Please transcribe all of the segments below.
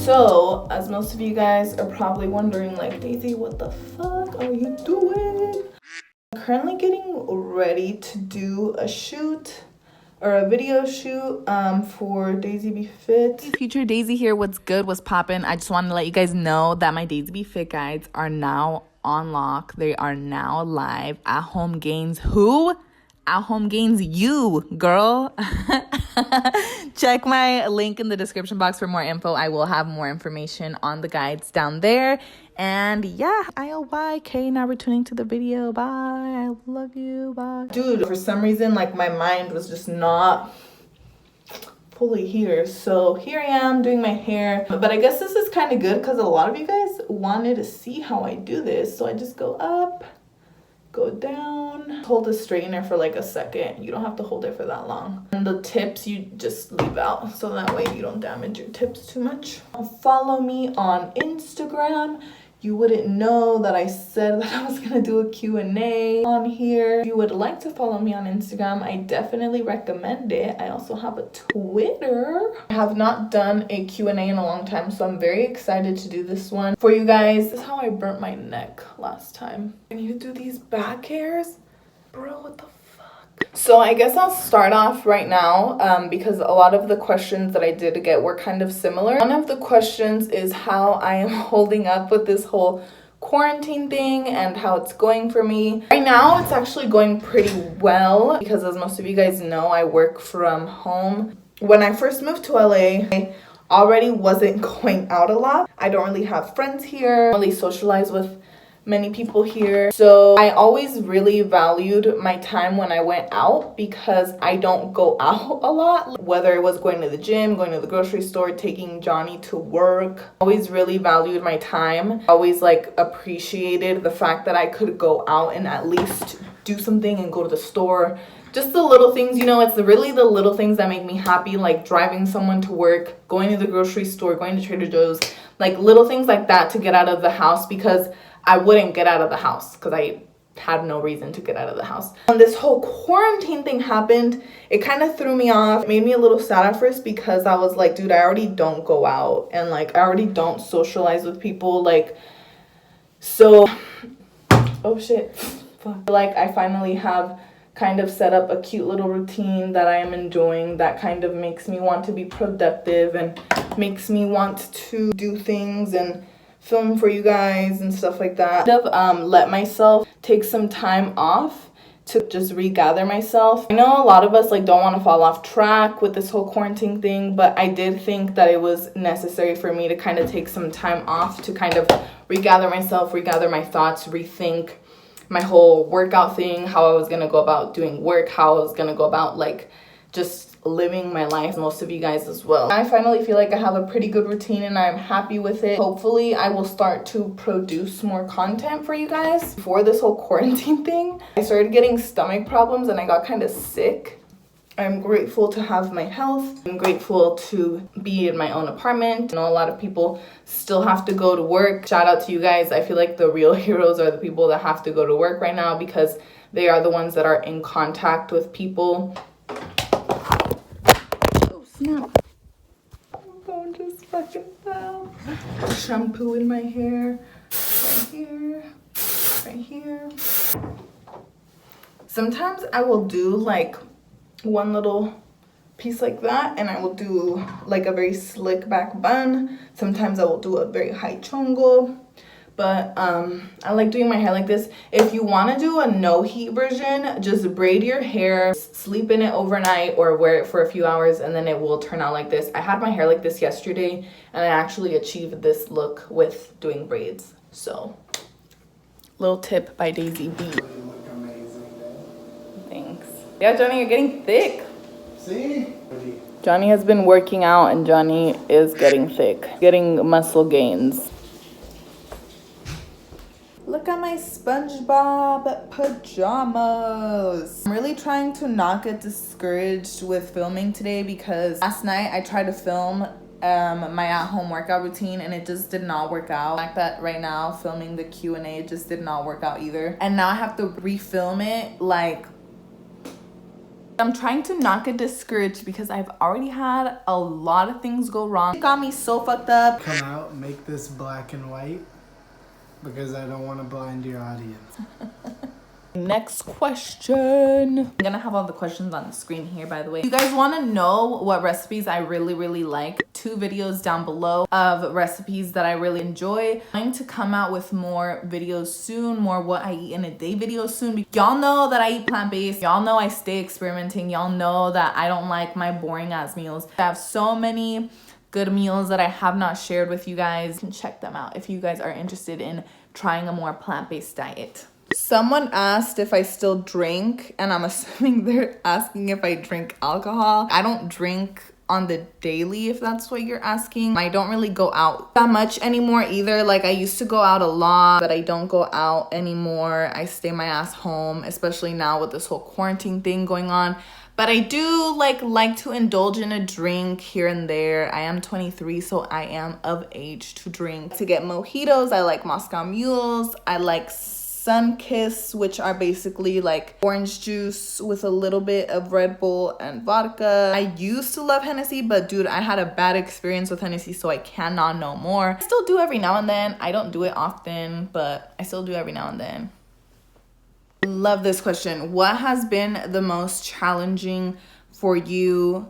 So, as most of you guys are probably wondering, like, Daisy, what the fuck are you doing? I'm currently getting ready to do a shoot or a video shoot for Daisy Be Fit. Future Daisy here. What's good? What's poppin'? I just wanted to let you guys know that my Daisy Be Fit guides are now on lock. They are now live. At Home Gains who? At Home Gains you, girl. Check my link in the description box for more info. I will have more information on the guides down there. And yeah, ILYK, now returning to the video. Bye. I love you. Bye. Dude, for some reason, like, my mind was just not fully here. So here I am doing my hair. But I guess this is kind of good because a lot of you guys wanted to see how I do this. So I just go up, go down, hold the straightener for like a second. You don't have to hold it for that long. And the tips you just leave out so that way you don't damage your tips too much. Follow me on Instagram. You wouldn't know that I said that I was gonna do a Q&A on here. If you would like to follow me on Instagram, I definitely recommend it. I also have a Twitter. I have not done a Q&A in a long time, so I'm very excited to do this one for you guys. This is how I burnt my neck last time. Can you do these back hairs? Bro, what the fuck? So I guess I'll start off right now because a lot of the questions that I did get were kind of similar. One of the questions is how I am holding up with this whole quarantine thing and how it's going for me. Right now, it's actually going pretty well because, as most of you guys know, I work from home. When I first moved to LA, I already wasn't going out a lot. I don't really have friends here. I don't really socialize with many people here. So I always really valued my time when I went out because I don't go out a lot. Whether it was going to the gym, going to the grocery store, taking Johnny to work. Always really valued my time. Always like appreciated the fact that I could go out and at least do something and go to the store. Just the little things, you know, it's really the little things that make me happy, like driving someone to work, going to the grocery store, going to Trader Joe's, like little things like that to get out of the house because I wouldn't get out of the house because I had no reason to get out of the house. When this whole quarantine thing happened, it kind of threw me off. It made me a little sad at first because I was like, dude, I already don't go out and like I already don't socialize with people. Like, so, oh shit, fuck. Like I finally have kind of set up a cute little routine that I am enjoying that kind of makes me want to be productive and makes me want to do things and film for you guys and stuff like that. Let myself take some time off to just regather myself. I know a lot of us like don't want to fall off track with this whole quarantine thing, but I did think that it was necessary for me to kind of take some time off to kind of regather myself, regather my thoughts, rethink my whole workout thing, how I was gonna go about doing work, how I was gonna go about like just living my life, most of you guys as well. I finally feel like I have a pretty good routine and I'm happy with it. Hopefully I will start to produce more content for you guys. Before this whole quarantine thing, I started getting stomach problems and I got kind of sick. I'm grateful to have my health. I'm grateful to be in my own apartment. I know a lot of people still have to go to work. Shout out to you guys. I feel like the real heroes are the people that have to go to work right now because they are the ones that are in contact with people. No. My phone just fucking fell. Shampoo in my hair. Right here. Right here. Sometimes I will do like one little piece like that and I will do like a very slick back bun. Sometimes I will do a very high chongo. But I like doing my hair like this. If you want to do a no heat version, just braid your hair, sleep in it overnight or wear it for a few hours and then it will turn out like this. I had my hair like this yesterday and I actually achieved this look with doing braids. So, little tip by Daisy B. Thanks. Yeah, Johnny, you're getting thick. See? Johnny has been working out and Johnny is getting thick, getting muscle gains. Look at my SpongeBob pajamas. I'm really trying to not get discouraged with filming today because last night I tried to film my at-home workout routine and it just did not work out. The fact that right now filming the Q&A just did not work out either. And now I have to refilm it like I'm trying to not get discouraged because I've already had a lot of things go wrong. It got me so fucked up. Come out, make this black and white because I don't want to blind your audience. Next question. I'm gonna have all the questions on the screen here, by the way. If you guys want to know what recipes I really like, 2 videos down below of recipes that I really enjoy. I'm going to come out with more videos soon, more what I eat in a day videos soon. Y'all know that I eat plant-based. Y'all know I stay experimenting. Y'all know that I don't like my boring ass meals. I have so many good meals that I have not shared with you guys. You can check them out if you guys are interested in trying a more plant-based diet. Someone asked if I still drink, and I'm assuming they're asking if I drink alcohol. I don't drink on the daily, if that's what you're asking. I don't really go out that much anymore either. Like, I used to go out a lot, but I don't go out anymore. I stay my ass home, especially now with this whole quarantine thing going on. But I do like to indulge in a drink here and there. I am 23, so I am of age to drink. To get mojitos, I like Moscow Mules. I like Sunkist, which are basically like orange juice with a little bit of Red Bull and vodka. I used to love Hennessy, but dude, I had a bad experience with Hennessy, so I cannot know more. I still do every now and then. I don't do it often, but I still do every now and then. Love this question. What has been the most challenging for you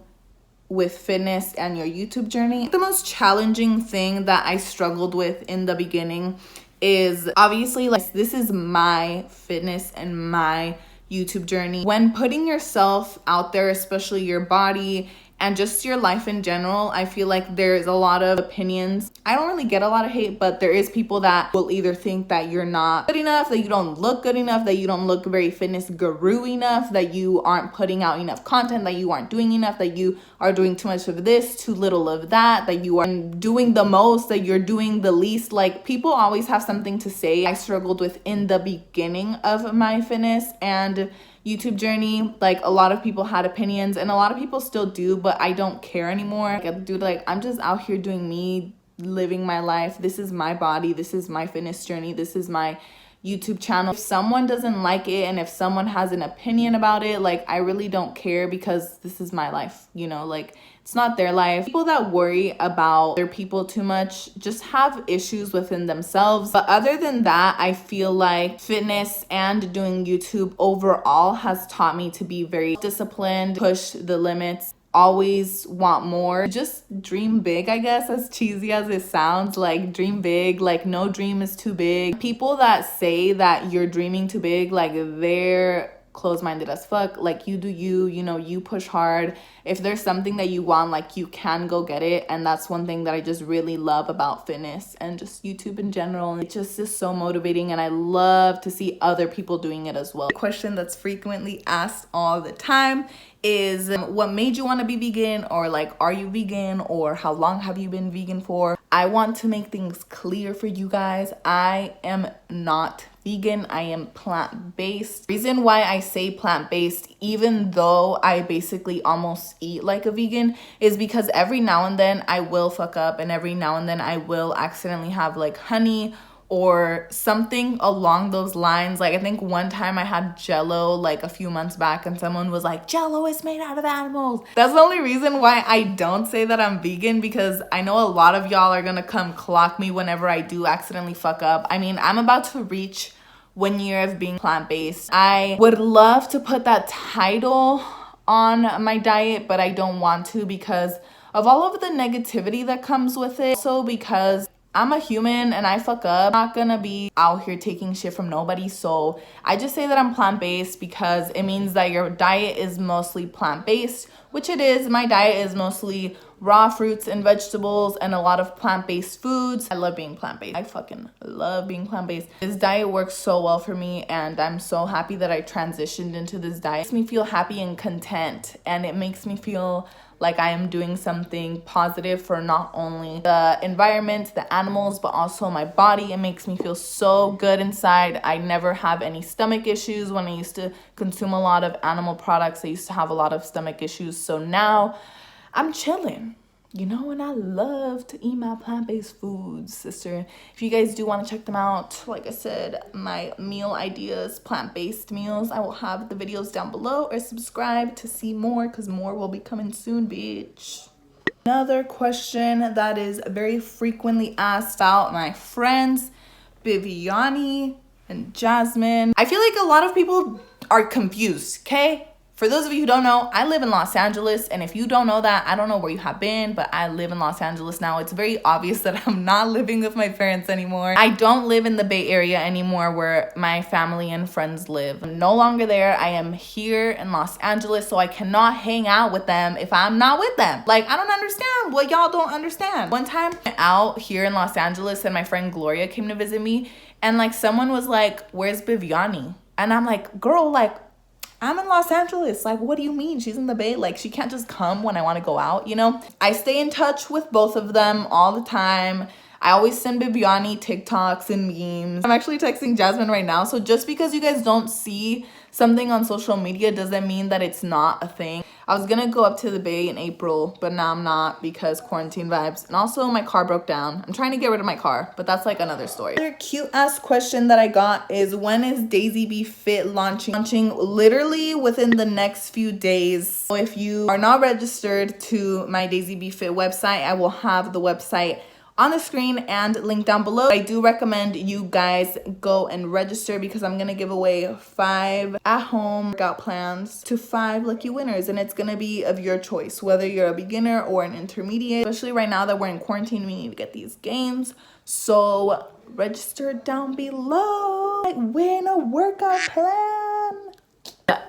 with fitness and your YouTube journey? The most challenging thing that I struggled with in the beginning is obviously, like, this is my fitness and my YouTube journey. When putting yourself out there, especially your body and just your life in general, I feel like there's a lot of opinions. I don't really get a lot of hate, but there is people that will either think that you're not good enough, that you don't look good enough, that you don't look very fitness guru enough, that you aren't putting out enough content, that you aren't doing enough, that you are doing too much of this, too little of that you are doing the most, that you're doing the least. Like, people always have something to say. I struggled with in the beginning of my fitness and YouTube journey. Like, a lot of people had opinions, and a lot of people still do, but I don't care anymore. Dude, like, I'm just out here doing me, living my life. This is my body. This is my fitness journey. This is my YouTube channel. If someone doesn't like it and if someone has an opinion about it, like, I really don't care because this is my life, you know? Like, it's not their life. People that worry about their people too much just have issues within themselves. But other than that, I feel like fitness and doing YouTube overall has taught me to be very disciplined, push the limits, always want more, just dream big, I guess, as cheesy as it sounds. Like, dream big, like, no dream is too big. People that say that you're dreaming too big, like, they're close-minded as fuck. Like, you do you, you know, you push hard. If there's something that you want, like, you can go get it. And that's one thing that I just really love about fitness and just YouTube in general. It just is so motivating, and I love to see other people doing it as well. A question that's frequently asked all the time is, what made you want to be vegan? Or like, are you vegan? Or how long have you been vegan for? I want to make things clear for you guys. I am not vegan. I am plant-based. Reason why I say plant-based, even though I basically almost eat like a vegan, is because every now and then I will fuck up, and every now and then I will accidentally have like honey or something along those lines. Like, I think one time I had Jello like a few months back, and someone was like, Jello is made out of animals. That's the only reason why I don't say that I'm vegan, because I know a lot of y'all are gonna come clock me whenever I do accidentally fuck up. I mean, I'm about to reach 1 year of being plant-based. I would love to put that title on my diet, but I don't want to because of all of the negativity that comes with it. So because I'm a human and I fuck up, I'm not gonna be out here taking shit from nobody. So I just say that I'm plant-based because it means that your diet is mostly plant-based, which it is. My diet is mostly raw fruits and vegetables and a lot of plant-based foods. I love being plant-based. I fucking love being plant-based. This diet works so well for me, and I'm so happy that I transitioned into this diet. It makes me feel happy and content, and it makes me feel like I am doing something positive for not only the environment, the animals, but also my body. It makes me feel so good inside. I never have any stomach issues. When I used to consume a lot of animal products, I used to have a lot of stomach issues. So now I'm chilling. You know, and I love to eat my plant-based foods, sister. If you guys do want to check them out, like I said, my meal ideas, plant-based meals, I will have the videos down below, or subscribe to see more, because more will be coming soon, bitch. Another question that is very frequently asked about my friends, Viviani and Jasmine. I feel like a lot of people are confused, okay? For those of you who don't know, I live in Los Angeles, and if you don't know that, I don't know where you have been, but I live in Los Angeles now. It's very obvious that I'm not living with my parents anymore. I don't live in the Bay Area anymore where my family and friends live. I'm no longer there. I am here in Los Angeles, so I cannot hang out with them if I'm not with them. Like, I don't understand what y'all don't understand. One time out here in Los Angeles, and my friend Gloria came to visit me, and like someone was like, "Where's Viviani?" And I'm like, girl, like, I'm in Los Angeles. Like, what do you mean? She's in the Bay. Like, she can't just come when I want to go out, you know? I stay in touch with both of them all the time. I always send Bibiani TikToks and memes. I'm actually texting Jasmine right now. So just because you guys don't see something on social media doesn't mean that it's not a thing. I was gonna go up to the Bay in April, but now I'm not because quarantine vibes. And also my car broke down. I'm trying to get rid of my car, but that's like another story. Another cute ass question that I got is, when is Daisy Be Fit launching? Launching literally within the next few days. So if you are not registered to my Daisy Be Fit website, I will have the website on the screen and link down below. I do recommend you guys go and register because I'm gonna give away 5 at-home workout plans to 5 lucky winners, and it's gonna be of your choice, whether you're a beginner or an intermediate. Especially right now that we're in quarantine, we need to get these gains. So register down below. Like, win a workout plan.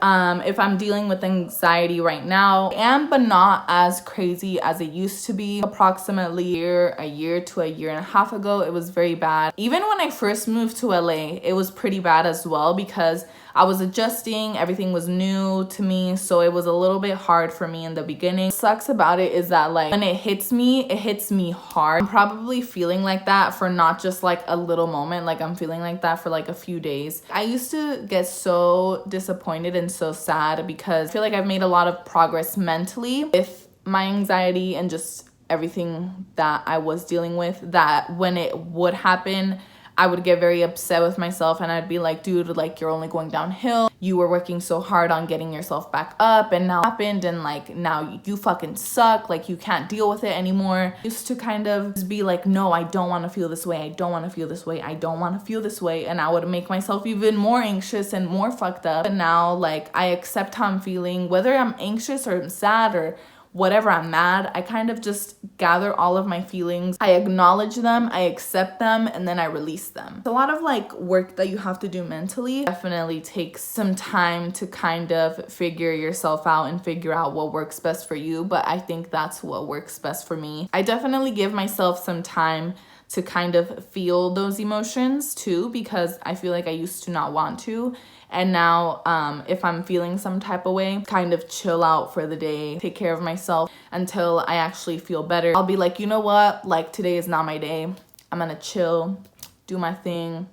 If I'm dealing with anxiety right now, I am, but not as crazy as it used to be. Approximately a year to a year and a half ago, it was very bad. Even when I first moved to LA, it was pretty bad as well because I was adjusting, everything was new to me, so it was a little bit hard for me in the beginning. What sucks about it is that like when it hits me hard. I'm probably feeling like that for not just like a little moment, like I'm feeling like that for like a few days. I used to get so disappointed and so sad because I feel like I've made a lot of progress mentally with my anxiety and just everything that I was dealing with, that when it would happen, I would get very upset with myself and I'd be like, dude, like, you're only going downhill. You were working so hard on getting yourself back up and now it happened and like now you fucking suck. Like, you can't deal with it anymore. I used to kind of just be like, no, I don't want to feel this way. I don't want to feel this way. I don't want to feel this way. And I would make myself even more anxious and more fucked up. And now like I accept how I'm feeling, whether I'm anxious or I'm sad or whatever, I'm mad, I kind of just gather all of my feelings. I acknowledge them, I accept them, and then I release them. It's a lot of like work that you have to do mentally. Definitely takes some time to kind of figure yourself out and figure out what works best for you, but I think that's what works best for me. I definitely give myself some time to kind of feel those emotions too, because I feel like I used to not want to. And now if I'm feeling some type of way, kind of chill out for the day, take care of myself until I actually feel better. I'll be like, you know what? Like, today is not my day. I'm gonna chill, do my thing,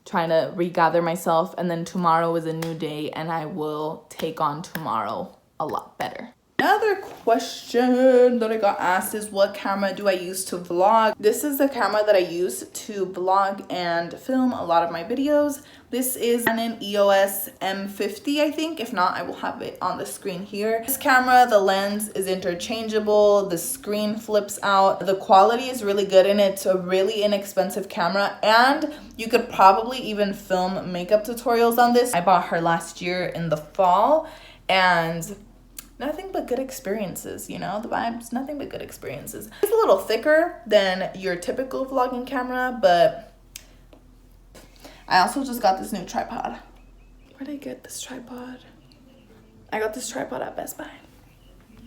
trying to regather myself. And then tomorrow is a new day and I will take on tomorrow a lot better. Another question that I got asked is, what camera do I use to vlog? This is the camera that I use to vlog and film a lot of my videos. This is Canon EOS M50, I think. If not, I will have it on the screen here. This camera, the lens is interchangeable. The screen flips out. The quality is really good and it's a really inexpensive camera. And you could probably even film makeup tutorials on this. I bought her last year in the fall and nothing but good experiences, you know, the vibes, nothing but good experiences. It's a little thicker than your typical vlogging camera, but I also just got this new tripod. Where did I get this tripod? I got this tripod at Best Buy.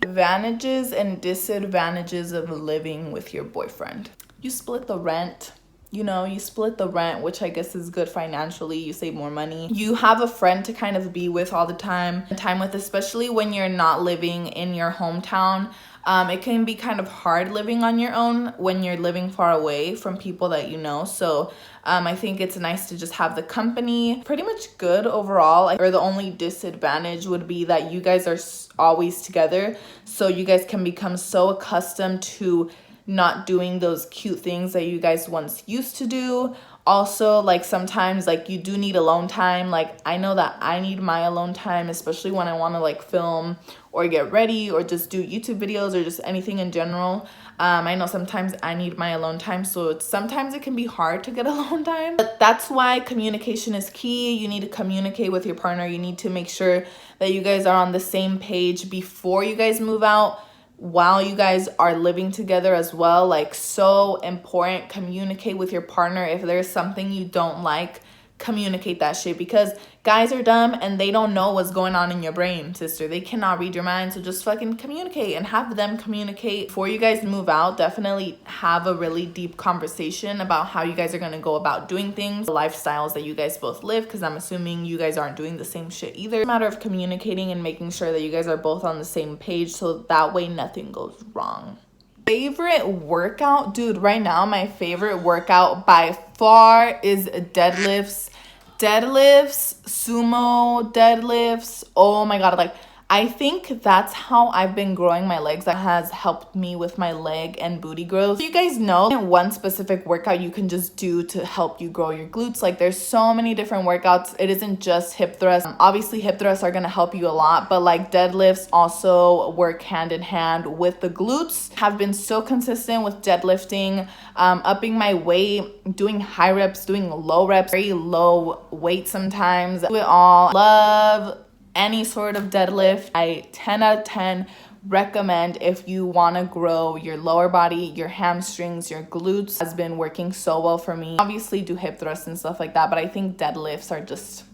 Advantages and disadvantages of living with your boyfriend. You split the rent. You know, you split the rent, which I guess is good financially. You save more money. You have a friend to kind of be with all the time with, especially when you're not living in your hometown. It can be kind of hard living on your own when you're living far away from people that you know. So I think it's nice to just have the company. Pretty much good overall. Or the only disadvantage would be that you guys are always together. So you guys can become so accustomed to not doing those cute things that you guys once used to do. Also, like sometimes like you do need alone time. Like I know that I need my alone time, especially when I want to like film or get ready or just do YouTube videos or just anything in general. I know sometimes I need my alone time, so sometimes it can be hard to get alone time. But that's why communication is key. You need to communicate with your partner. You need to make sure that you guys are on the same page before you guys move out, while you guys are living together as well. Like, so important. Communicate with your partner. If there's something you don't like, communicate that shit, because guys are dumb and they don't know what's going on in your brain, sister. They cannot read your mind. So just fucking communicate and have them communicate. Before you guys move out, definitely have a really deep conversation about how you guys are going to go about doing things, the lifestyles that you guys both live, because I'm assuming you guys aren't doing the same shit either. It's a matter of communicating and making sure that you guys are both on the same page, so that way nothing goes wrong. Favorite workout? Dude, right now my favorite workout by far is deadlifts, sumo deadlifts. Oh my god, like I think that's how I've been growing my legs. That has helped me with my leg and booty growth. You guys know one specific workout you can just do to help you grow your glutes. Like there's so many different workouts. It isn't just hip thrusts. Obviously hip thrusts are going to help you a lot, but like deadlifts also work hand in hand with the glutes. Have been so consistent with deadlifting, upping my weight, doing high reps, doing low reps, very low weight sometimes. Do it all. Love any sort of deadlift. I 10 out of 10 recommend if you want to grow your lower body, your hamstrings, your glutes. Has been working so well for me. Obviously do hip thrusts and stuff like that, but I think deadlifts are just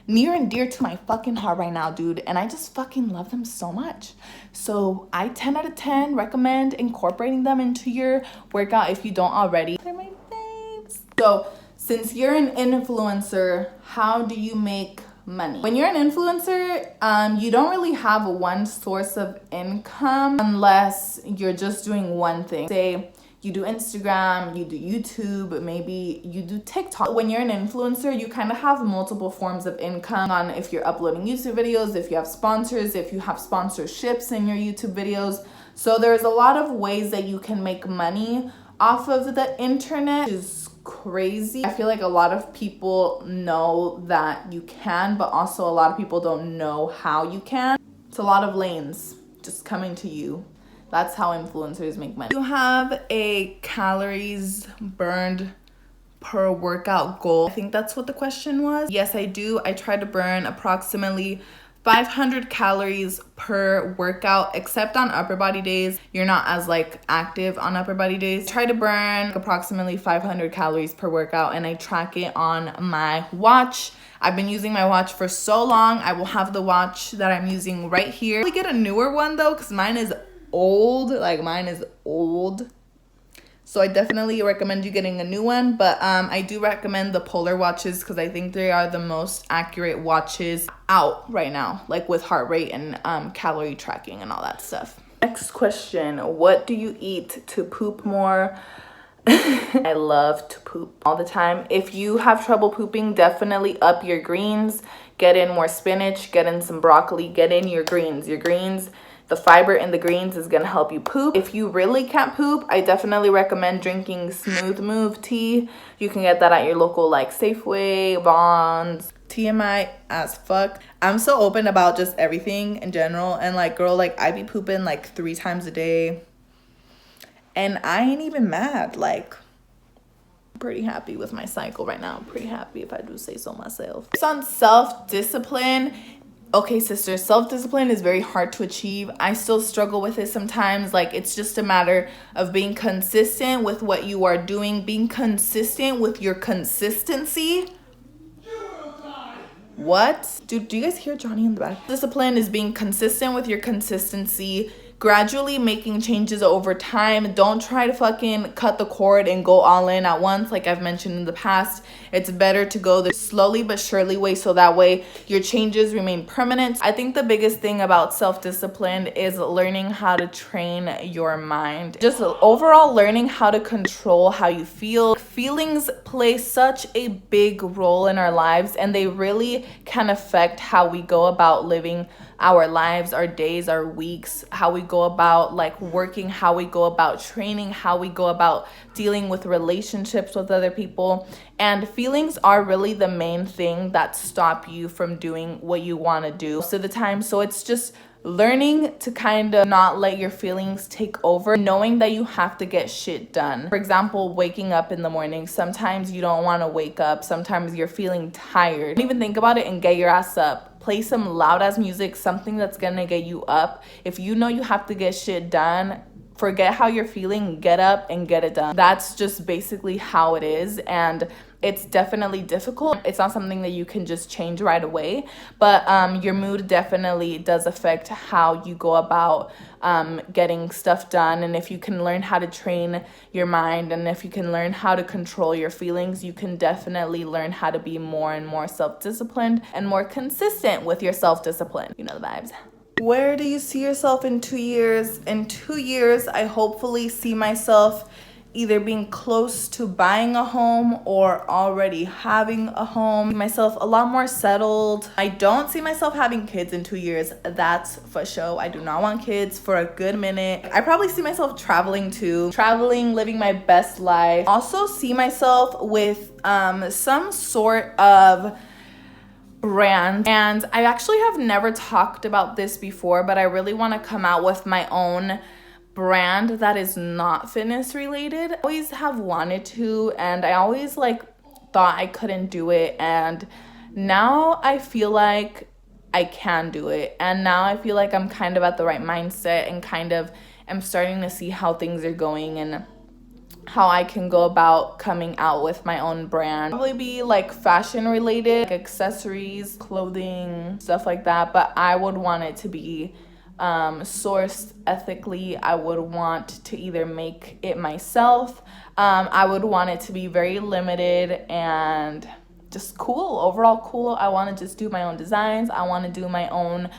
near and dear to my fucking heart right now, dude, and I just fucking love them so much. So I 10 out of 10 recommend incorporating them into your workout if you don't already. They're my faves. So since you're an influencer, how do you make money? When you're an influencer, you don't really have one source of income unless you're just doing one thing. Say you do Instagram, you do YouTube, maybe you do TikTok. When you're an influencer, you kind of have multiple forms of income on if you're uploading YouTube videos, if you have sponsors, if you have sponsorships in your YouTube videos. So there's a lot of ways that you can make money off of the internet. Is crazy. I feel like a lot of people know that you can, but also a lot of people don't know how you can. It's a lot of lanes just coming to you. That's how influencers make money. You have a calories burned per workout goal. I think that's what the question was. Yes, I do. I try to burn approximately 500 calories per workout, except on upper body days. You're not as like active on upper body days. Try to burn approximately 500 calories per workout, and I track it on my watch. I've been using my watch for so long. I will have the watch that I'm using right here. I get a newer one though, because mine is old. So I definitely recommend you getting a new one, but I do recommend the Polar watches because I think they are the most accurate watches out right now, like with heart rate and calorie tracking and all that stuff. Next question, what do you eat to poop more? I love to poop all the time. If you have trouble pooping, definitely up your greens. Get in more spinach, get in some broccoli, get in your greens. The fiber in the greens is going to help you poop. If you really can't poop, I definitely recommend drinking Smooth Move tea. You can get that at your local like Safeway, Bonds. TMI as fuck. I'm so open about just everything in general. And like, girl, like I be pooping like 3 times a day. And I ain't even mad. Like, I'm pretty happy with my cycle right now. I'm pretty happy if I do say so myself. It's on self-discipline. Okay, sister, self-discipline is very hard to achieve. I still struggle with it sometimes. Like, it's just a matter of being consistent with what you are doing, being consistent with your consistency. What? Dude, do you guys hear Johnny in the back? Discipline is being consistent with your consistency, gradually making changes over time. Don't try to fucking cut the cord and go all in at once. Like I've mentioned in the past, it's better to go the slowly but surely way, so that way your changes remain permanent. I think the biggest thing about self-discipline is learning how to train your mind. Just overall learning how to control how you feel. Feelings play such a big role in our lives, and they really can affect how we go about living our lives, our days, our weeks, how we go about like working, how we go about training, how we go about dealing with relationships with other people. And feelings are really the main thing that stop you from doing what you want to do most of the time. So it's just learning to kind of not let your feelings take over, knowing that you have to get shit done. For example, waking up in the morning. Sometimes you don't want to wake up. Sometimes you're feeling tired. Don't even think about it and get your ass up. Play some loud ass music, something that's gonna get you up. If you know you have to get shit done, forget how you're feeling, get up and get it done. That's just basically how it is, and it's definitely difficult. It's not something that you can just change right away, but your mood definitely does affect how you go about getting stuff done. And if you can learn how to train your mind, and if you can learn how to control your feelings, you can definitely learn how to be more and more self-disciplined and more consistent with your self-discipline. You know the vibes. Where do you see yourself in 2 years? In 2 years, I hopefully see myself either being close to buying a home or already having a home. Myself a lot more settled. I don't see myself having kids in 2 years. That's for sure. I do not want kids for a good minute. I probably see myself traveling too. Traveling, living my best life. Also see myself with some sort of brand. And I actually have never talked about this before, but I really want to come out with my own brand that is not fitness related. I always have wanted to, and I always like thought I couldn't do it, and now I feel like I can do it. And now I feel like I'm kind of at the right mindset and kind of am starting to see how things are going and how I can go about coming out with my own brand. Probably be like fashion related, like accessories, clothing, stuff like that, but I would want it to be sourced ethically. I would want to either make it myself. I would want it to be very limited and just cool, overall cool. I want to just do my own designs. I want to do my own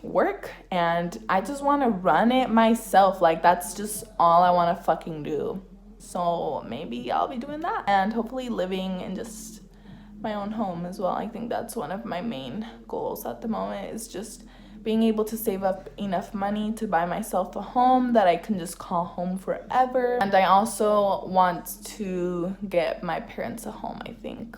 work, and I just want to run it myself. Like that's just all I want to fucking do. So maybe I'll be doing that, and hopefully living in just my own home as well. I think that's one of my main goals at the moment, is just being able to save up enough money to buy myself a home that I can just call home forever. And I also want to get my parents a home, I think.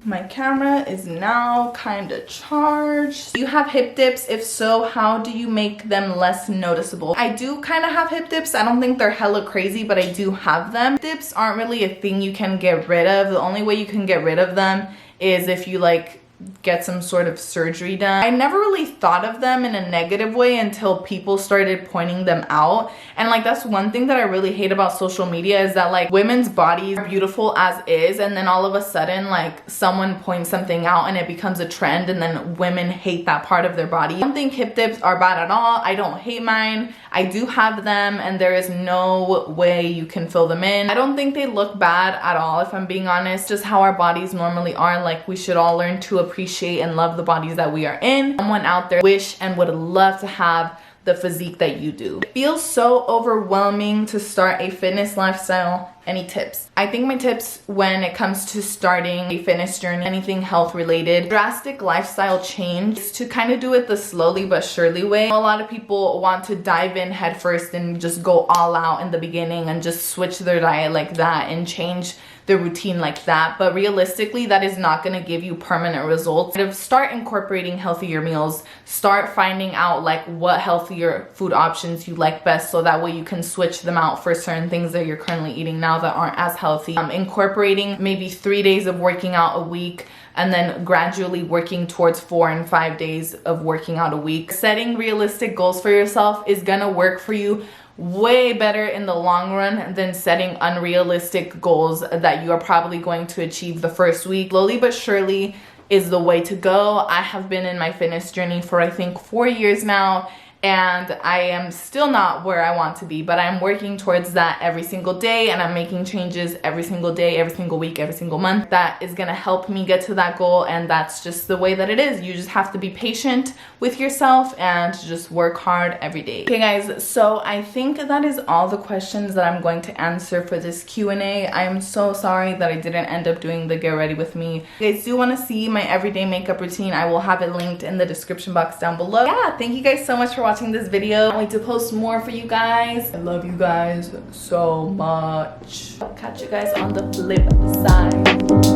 My camera is now kind of charged. Do you have hip dips? If so, how do you make them less noticeable? I do kind of have hip dips. I don't think they're hella crazy, but I do have them. Dips aren't really a thing you can get rid of. The only way you can get rid of them is if you like get some sort of surgery done. I never really thought of them in a negative way until people started pointing them out. And like that's one thing that I really hate about social media, is that like women's bodies are beautiful as is, and then all of a sudden like someone points something out and it becomes a trend, and then women hate that part of their body. I don't think hip dips are bad at all. I don't hate mine. I do have them, and there is no way you can fill them in. I don't think they look bad at all, if I'm being honest. Just how our bodies normally are. Like we should all learn to appreciate and love the bodies that we are in. Someone out there wish and would love to have the physique that you do. It feels so overwhelming to start a fitness lifestyle. Any tips? I think my tips when it comes to starting a fitness journey, anything health related, drastic lifestyle change, is to kind of do it the slowly but surely way. A lot of people want to dive in head first and just go all out in the beginning and just switch their diet like that and change the routine like that, but realistically that is not going to give you permanent results. Start incorporating healthier meals, start finding out like what healthier food options you like best, so that way you can switch them out for certain things that you're currently eating now that aren't as healthy. Incorporating maybe 3 days of working out a week, and then gradually working towards 4 and 5 days of working out a week. Setting realistic goals for yourself is gonna work for you way better in the long run than setting unrealistic goals that you are probably going to achieve the first week. Slowly but surely is the way to go. I have been in my fitness journey for I think 4 years now, and I am still not where I want to be, but I'm working towards that every single day, and I'm making changes every single day, every single week, every single month. That is gonna help me get to that goal, and that's just the way that it is. You just have to be patient with yourself and just work hard every day. Okay guys, so I think that is all the questions that I'm going to answer for this Q&A. I am so sorry that I didn't end up doing the get ready with me. If you guys do wanna see my everyday makeup routine, I will have it linked in the description box down below. Yeah, thank you guys so much for watching this video. I can't wait to post more for you guys. I love you guys so much. I'll catch you guys on the flip side.